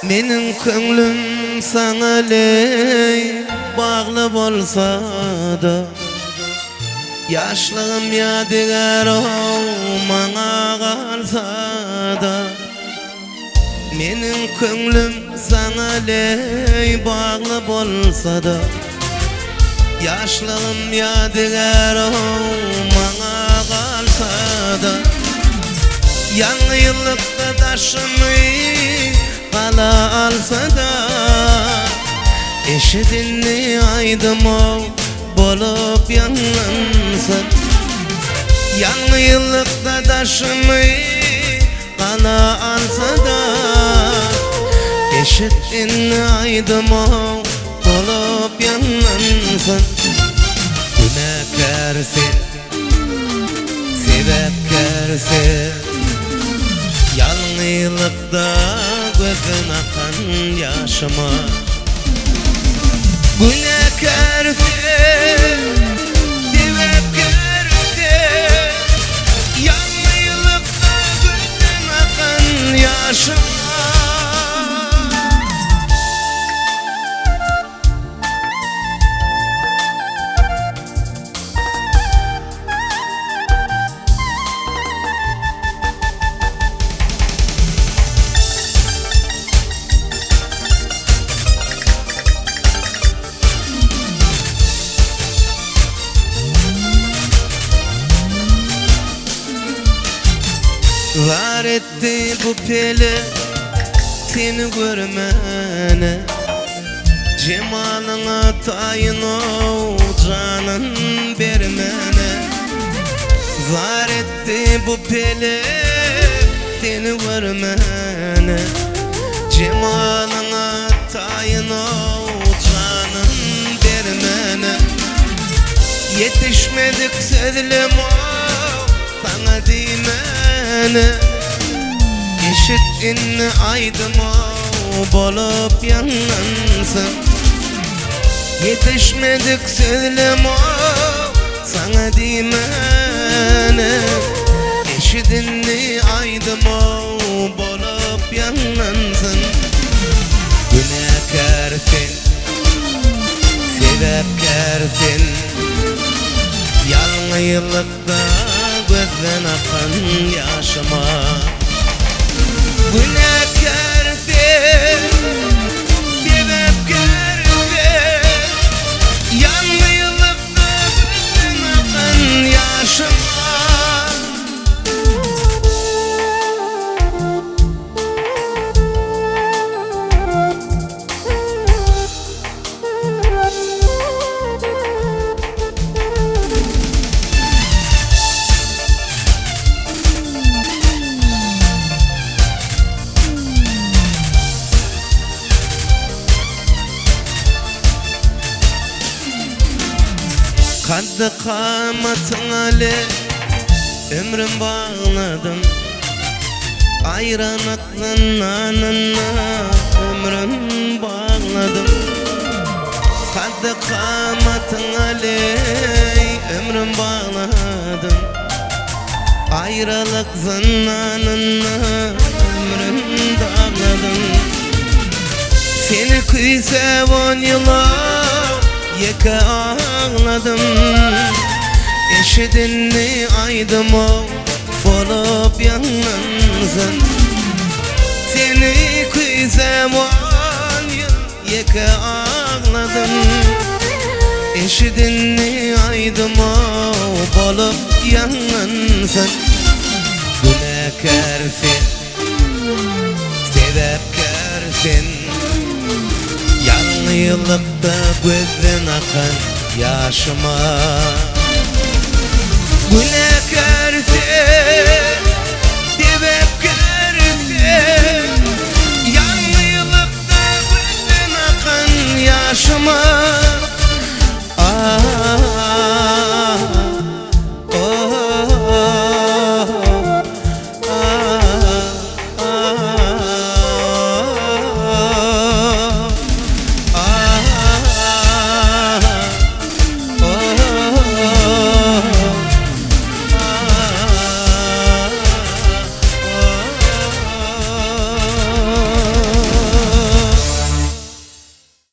Menin köngülüm sana ley bağlı bolsa da yaşlığım yadigar maňa kalsa da Menin köngülüm sana ley bağlı bolsa da yaşlığım yadigar maňa kalsa da Yanı yıllıkta taşımı kala alsa da eşidinni aydım o bolup yanlansa Yanı yıllıkta taşımı kala alsa da eşidinni aydım o bolup yanlansa Günahkarsin, sebepkarsin Yalnızlıkta gözün akan yaşıma Günahkarsin, sebepkarsin Yalnızlıkta gözün akan yaşıma Var etti bu pele seni görmene Cemalına tayin ol canın vermene Var etti bu pele seni görmene Cemalına tayin ol canın vermene Yetişmedik sözlüm sana dimene Eşittin aydım o bolup yanlansın Yetişmedik sözlüm o sana dimene Eşittin aydım o bolup yanlansın Günahkarsin, sebepkarsin Yalnızlıkta gözden akan yaşıma Günahkarsin, sebepkarsin Yalnızlıkta gözden akan yaşıma Kaddı kamatına le ömrüm bağladım Ayran aklın anına ömrüm bağladım Kaddı kamatına le ömrüm bağladım Ayrılık zannanına ömrüm dağladım Seni kıysa 10 yıla yeke ağladım Eşidinni aydım o bolup yanlansın Seni kıysam 10 yıl yeke ağladım Eşidinni aydım o bolup yanlansın Günahkarsin, sebepkarsin Yalnızlıkta gözden akan yaşıma Günahkarsin